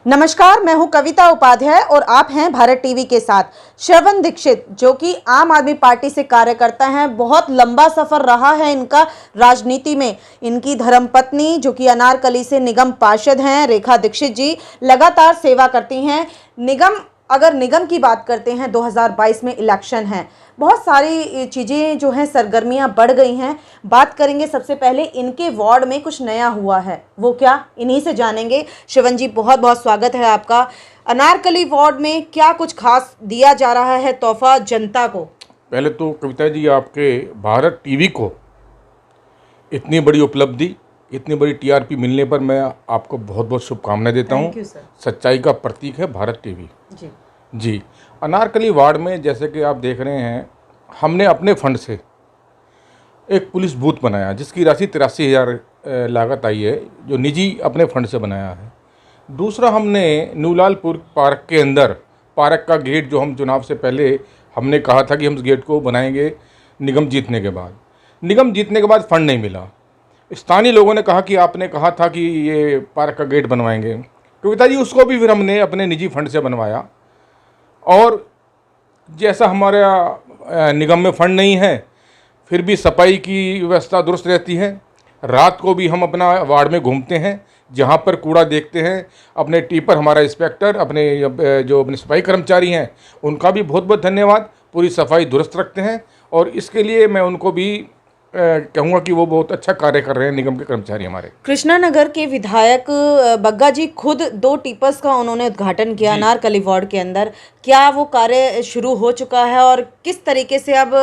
नमस्कार, मैं हूं कविता उपाध्याय और आप हैं भारत टीवी के साथ। श्रवण दीक्षित जो कि आम आदमी पार्टी से कार्यकर्ता हैं, बहुत लंबा सफर रहा है इनका राजनीति में। इनकी धर्मपत्नी जो कि अनारकली से निगम पार्षद हैं, रेखा दीक्षित जी, लगातार सेवा करती हैं। अगर निगम की बात करते हैं, 2022 में इलेक्शन है, बहुत सारी चीज़ें जो हैं सरगर्मियां बढ़ गई हैं। बात करेंगे सबसे पहले इनके वार्ड में कुछ नया हुआ है, वो क्या, इन्हीं से जानेंगे। शिवन जी, बहुत बहुत स्वागत है आपका। अनारकली वार्ड में क्या कुछ खास दिया जा रहा है तोहफा जनता को? पहले तो कविता जी, आपके भारत टीवी को इतनी बड़ी उपलब्धि, इतनी बड़ी टीआरपी मिलने पर मैं आपको बहुत बहुत शुभकामनाएं देता हूं। सच्चाई का प्रतीक है भारत टीवी जी। अनारकली वार्ड में जैसे कि आप देख रहे हैं, हमने अपने फंड से एक पुलिस बूथ बनाया जिसकी राशि 83,000 लागत आई है, जो निजी अपने फंड से बनाया है। दूसरा, हमने न्यूलालपुर पार्क के अंदर पार्क का गेट, जो हम चुनाव से पहले हमने कहा था कि हम इस गेट को बनाएंगे, निगम जीतने के बाद फंड नहीं मिला। स्थानीय लोगों ने कहा कि आपने कहा था कि ये पार्क का गेट बनवाएंगे। कविता जी, उसको भी फिर हमने अपने निजी फंड से बनवाया। और जैसा हमारा निगम में फंड नहीं है, फिर भी सफाई की व्यवस्था दुरुस्त रहती है। रात को भी हम अपना वार्ड में घूमते हैं, जहाँ पर कूड़ा देखते हैं, अपने टीपर, हमारा इंस्पेक्टर, अपने सफाई कर्मचारी हैं, उनका भी बहुत बहुत धन्यवाद, पूरी सफाई दुरुस्त रखते हैं। और इसके लिए मैं उनको भी कहूँगा कि वो बहुत अच्छा कार्य कर रहे हैं, निगम के कर्मचारी हमारे। कृष्णानगर के विधायक बग्गा जी खुद 2 टिपर्स का उन्होंने उद्घाटन किया अनारकली वार्ड के अंदर। क्या वो कार्य शुरू हो चुका है और किस तरीके से अब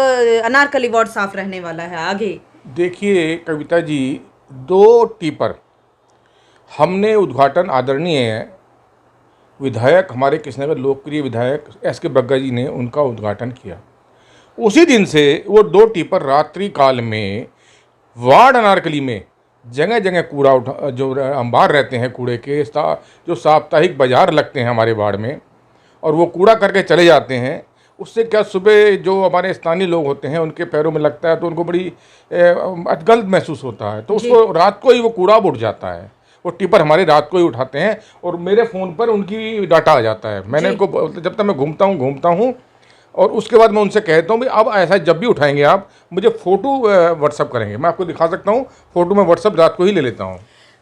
अनारकली वार्ड साफ रहने वाला है आगे? देखिए कविता जी, 2 टिपर हमने उद्घाटन आदरणीय विधायक, हमारे कृष्णनगर लोकप्रिय विधायक एस.के. बग्गा जी ने उनका उद्घाटन किया। उसी दिन से वो 2 टिपर रात्रि काल में वार्ड अनारकली में जगह जगह कूड़ा उठा, जो अंबार रहते हैं कूड़े के, जो साप्ताहिक बाजार लगते हैं हमारे वार्ड में, और वो कूड़ा करके चले जाते हैं। उससे क्या, सुबह जो हमारे स्थानीय लोग होते हैं उनके पैरों में लगता है तो उनको बड़ी गलत महसूस होता है, तो उसको रात को ही वो कूड़ा उठ जाता है। वो टिपर हमारे रात को ही उठाते हैं और मेरे फ़ोन पर उनकी डाटा आ जाता है। मैंने उनको, जब तक मैं घूमता हूँ और उसके बाद मैं उनसे कहता हूँ भी अब ऐसा जब भी उठाएंगे आप मुझे फ़ोटो व्हाट्सअप करेंगे। मैं आपको दिखा सकता हूँ, फ़ोटो मैं व्हाट्सअप रात को ही ले लेता हूँ।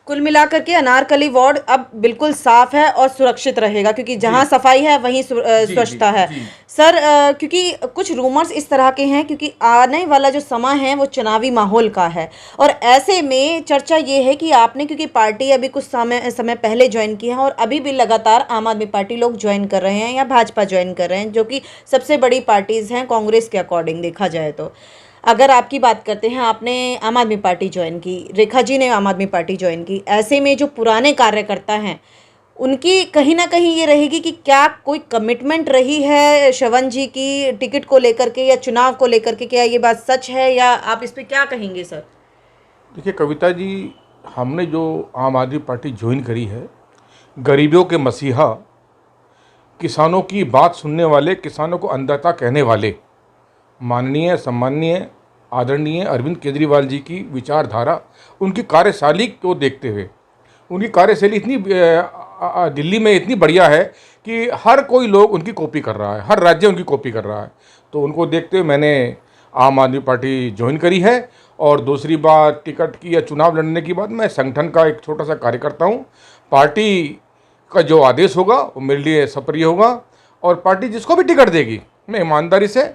कुल मिलाकर के अनारकली वार्ड अब बिल्कुल साफ है और सुरक्षित रहेगा, क्योंकि जहां सफाई है वहीं स्वच्छता है। सर, क्योंकि कुछ रूमर्स इस तरह के हैं, क्योंकि आने वाला जो समय है वो चुनावी माहौल का है, और ऐसे में चर्चा ये है कि आपने, क्योंकि पार्टी अभी कुछ समय पहले ज्वाइन की है और अभी भी लगातार आम आदमी पार्टी लोग ज्वाइन कर रहे हैं या भाजपा ज्वाइन कर रहे हैं, जो कि सबसे बड़ी पार्टीज़ हैं कांग्रेस के अकॉर्डिंग देखा जाए तो। अगर आपकी बात करते हैं, आपने आम आदमी पार्टी ज्वाइन की, रेखा जी ने आम आदमी पार्टी ज्वाइन की, ऐसे में जो पुराने कार्यकर्ता हैं उनकी कहीं ना कहीं ये रहेगी कि क्या कोई कमिटमेंट रही है श्रवण जी की टिकट को लेकर के या चुनाव को लेकर के? क्या ये बात सच है या आप इस पे क्या कहेंगे सर? देखिए कविता जी, हमने जो आम आदमी पार्टी ज्वाइन करी है, गरीबों के मसीहा, किसानों की बात सुनने वाले, किसानों को अन्नदाता कहने वाले माननीय, सम्माननीय, आदरणीय अरविंद केजरीवाल जी की विचारधारा, उनकी कार्यशैली को देखते हुए, उनकी कार्यशैली इतनी दिल्ली में इतनी बढ़िया है कि हर कोई लोग उनकी कॉपी कर रहा है, हर राज्य उनकी कॉपी कर रहा है। तो उनको देखते हुए मैंने आम आदमी पार्टी ज्वाइन करी है। और दूसरी बात, टिकट की या चुनाव लड़ने की बात, मैं संगठन का एक छोटा सा कार्यकर्ता हूँ। पार्टी का जो आदेश होगा वो मेरे लिए सप्रिय होगा, और पार्टी जिसको भी टिकट देगी मैं ईमानदारी से,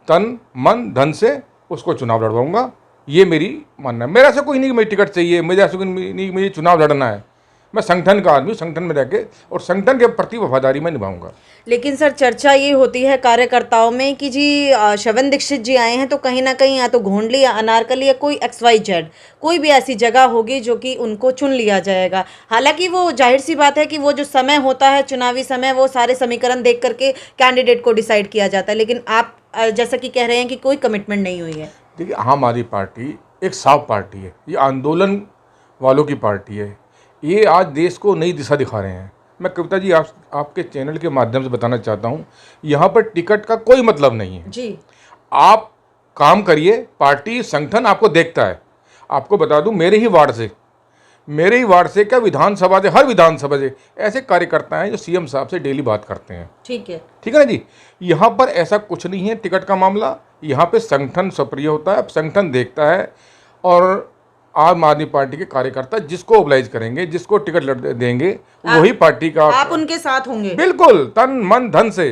तन मन धन से उसको चुनाव लड़वाऊंगा। ये मेरी मानना है। मेरा ऐसा कोई नहीं कि मुझे टिकट चाहिए, मुझे ऐसा कोई नहीं मुझे चुनाव लड़ना है। मैं संगठन का आदमी, संगठन में रह के और संगठन के प्रति वफादारी मैं निभाऊंगा। लेकिन सर, चर्चा ये होती है कार्यकर्ताओं में कि जी श्रवण दीक्षित जी आए हैं तो कहीं ना कहीं या तो घोंडली या अनारकली या कोई XYZ कोई भी ऐसी जगह होगी जो कि उनको चुन लिया जाएगा। हालांकि वो जाहिर सी बात है कि वो जो समय होता है चुनावी समय, वो सारे समीकरण देख करके कैंडिडेट को डिसाइड किया जाता है, लेकिन आप जैसा कि कह रहे हैं कि कोई कमिटमेंट नहीं हुई है। देखिए, आम आदमी पार्टी एक साफ पार्टी है, ये आंदोलन वालों की पार्टी है, ये आज देश को नई दिशा दिखा रहे हैं। मैं कविता जी आपके चैनल के माध्यम से बताना चाहता हूँ, यहाँ पर टिकट का कोई मतलब नहीं है जी। आप काम करिए, पार्टी संगठन आपको देखता है। आपको बता दूं, मेरे ही वार्ड से मेरे ही वार्ड से क्या विधानसभा से, हर विधानसभा से ऐसे कार्यकर्ता हैं जो सीएम साहब से डेली बात करते हैं। ठीक है ना जी। यहाँ पर ऐसा कुछ नहीं है टिकट का मामला, यहाँ पे संगठन सक्रिय होता है, संगठन देखता है और आम आदमी पार्टी के कार्यकर्ता जिसको ओबलाइज करेंगे, जिसको टिकट देंगे, वही पार्टी का आप उनके साथ होंगे। बिल्कुल तन मन धन से।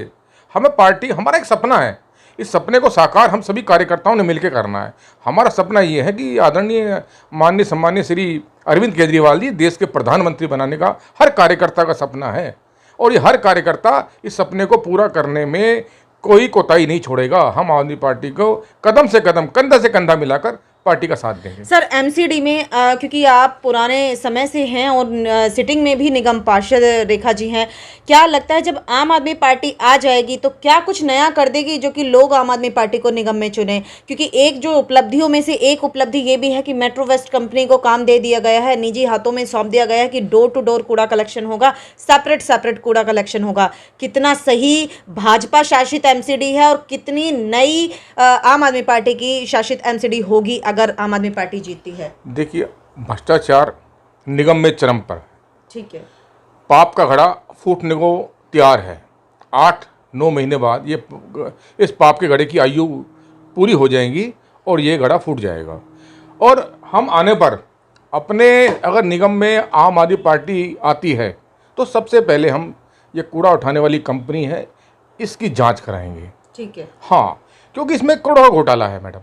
हमें पार्टी, हमारा एक सपना है, इस सपने को साकार हम सभी कार्यकर्ताओं ने मिलकर करना है। हमारा सपना ये है कि आदरणीय माननीय सम्मानीय श्री अरविंद केजरीवाल जी देश के प्रधानमंत्री बनाने का हर कार्यकर्ता का सपना है, और ये हर कार्यकर्ता इस सपने को पूरा करने में कोई कोताही नहीं छोड़ेगा। हम आदमी पार्टी को कदम से कदम, कंधा से कंधा मिलाकर पार्टी का साथ देंगे। सर एमसीडी में क्योंकि आप पुराने समय से हैं और सिटिंग में भी निगम पार्षद रेखा जी हैं, क्या लगता है जब आम आदमी पार्टी आ जाएगी तो क्या कुछ नया कर देगी जो कि लोग आम आदमी पार्टी को निगम में चुने? क्योंकि एक जो उपलब्धियों में से एक उपलब्धि ये भी है कि मेट्रो वेस्ट कंपनी को काम दे दिया गया है, निजी हाथों में सौंप दिया गया है कि डोर टू डोर कूड़ा कलेक्शन होगा, सेपरेट कूड़ा कलेक्शन होगा। कितना सही भाजपा शासित एमसीडी है और कितनी नई आम आदमी पार्टी की शासित एमसीडी होगी अगर आम आदमी पार्टी जीतती है? देखिए, भ्रष्टाचार निगम में चरम पर है। ठीक है। पाप का घड़ा फूटने को तैयार है। 8-9 महीने बाद ये इस पाप के घड़े की आयु पूरी हो जाएगी और ये घड़ा फूट जाएगा। और हम आने पर अपने, अगर निगम में आम आदमी पार्टी आती है तो सबसे पहले हम ये कूड़ा उठाने वाली कंपनी है इसकी जांच कराएंगे। ठीक है। हाँ, क्योंकि इसमें करोड़ों का घोटाला है मैडम,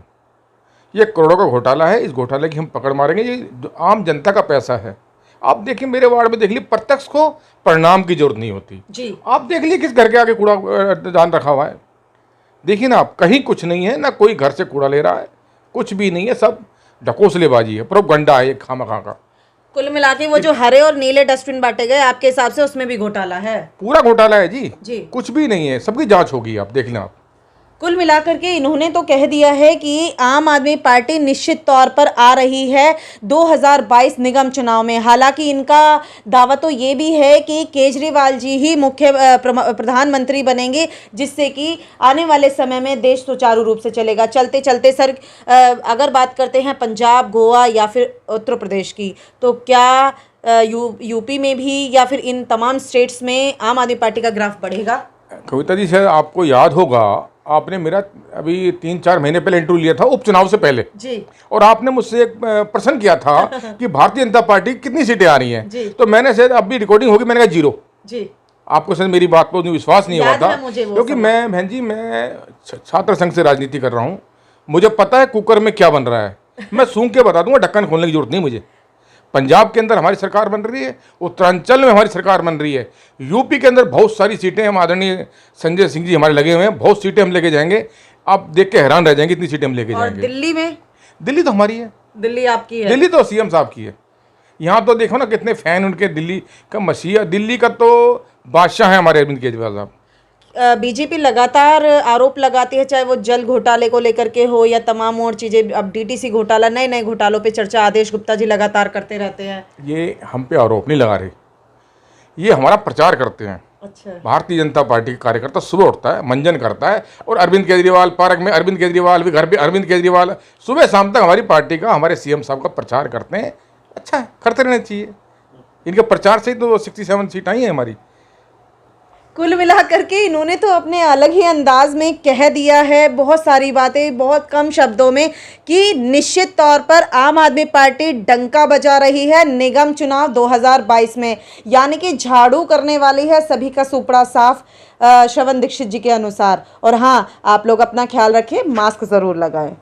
ये करोड़ों का घोटाला है। इस घोटाले की हम पकड़ मारेंगे। ये आम जनता का पैसा है। आप देखिए, मेरे वार्ड में देख लीजिए, प्रत्यक्ष को परिणाम की जरूरत नहीं होती जी। आप देख लीजिए किस घर के आगे कूड़ा दान रखा हुआ है, देखिए ना, आप कहीं कुछ नहीं है, ना कोई घर से कूड़ा ले रहा है, कुछ भी नहीं है, सब ढकोसलेबाजी है, प्रोपगंडा है खामखा का। कुल मिला के वो जो हरे और नीले डस्टबिन बांटे गए, आपके हिसाब से उसमें भी घोटाला है? पूरा घोटाला है जी। कुछ भी नहीं है, सबकी जांच होगी, आप देख लें। आप कुल मिलाकर के इन्होंने तो कह दिया है कि आम आदमी पार्टी निश्चित तौर पर आ रही है 2022 निगम चुनाव में। हालांकि इनका दावा तो ये भी है कि केजरीवाल जी ही मुख्य प्रधानमंत्री बनेंगे, जिससे कि आने वाले समय में देश सुचारू रूप से चलेगा। चलते चलते सर, अगर बात करते हैं पंजाब, गोवा या फिर उत्तर प्रदेश की, तो क्या यूपी में भी या फिर इन तमाम स्टेट्स में आम आदमी पार्टी का ग्राफ बढ़ेगा? कविता जी, सर आपको याद होगा, आपने मेरा अभी 3-4 महीने पहले इंटरव्यू लिया था उपचुनाव से पहले जी, और आपने मुझसे एक प्रश्न किया था कि भारतीय जनता पार्टी कितनी सीटें आ रही हैं, तो मैंने शायद अब भी रिकॉर्डिंग होगी, मैंने कहा 0 जी। आपको शायद मेरी बात पर विश्वास नहीं हुआ था, क्योंकि मैं, बहन जी, मैं छात्र संघ से राजनीति कर रहा हूँ, मुझे पता है कुकर में क्या बन रहा है। मैं सूंघ के बता दूंगा, ढक्कन खोलने की जरूरत नहीं मुझे। पंजाब के अंदर हमारी सरकार बन रही है, उत्तरांचल में हमारी सरकार बन रही है, यूपी के अंदर बहुत सारी सीटें हम आदरणीय संजय सिंह जी हमारे लगे हुए हैं, बहुत सीटें हम लेके जाएंगे। आप देख के हैरान रह जाएंगे इतनी सीटें हम लेके जाएंगे। दिल्ली में? दिल्ली तो हमारी है। दिल्ली आपकी है? दिल्ली तो सीएम साहब की है। यहाँ तो देखो ना कितने फैन उनके, दिल्ली का मसीहा, दिल्ली का तो बादशाह है हमारे अरविंद केजरीवाल साहब। बीजेपी लगातार आरोप लगाती है, चाहे वो जल घोटाले को लेकर के हो या तमाम और चीज़ें। अब डीटीसी घोटाला, नए नए घोटालों पे चर्चा आदेश गुप्ता जी लगातार करते रहते हैं। ये हम पे आरोप नहीं लगा रहे, ये हमारा प्रचार करते हैं। अच्छा। भारतीय जनता पार्टी का कार्यकर्ता सुबह उठता है, मंजन करता है, और अरविंद केजरीवाल पार्क में, अरविंद केजरीवाल भी घर पे, अरविंद केजरीवाल, सुबह शाम तक हमारी पार्टी का, हमारे सीएम साहब का प्रचार करते हैं। अच्छा है, करते रहना चाहिए। इनके प्रचार से ही तो 67 सीट आई है हमारी। कुल मिलाकर के इन्होंने तो अपने अलग ही अंदाज में कह दिया है बहुत सारी बातें, बहुत कम शब्दों में, कि निश्चित तौर पर आम आदमी पार्टी डंका बजा रही है निगम चुनाव 2022 में, यानी कि झाड़ू करने वाली है सभी का सुपड़ा साफ, श्रवण दीक्षित जी के अनुसार। और हाँ, आप लोग अपना ख्याल रखें, मास्क ज़रूर लगाएं।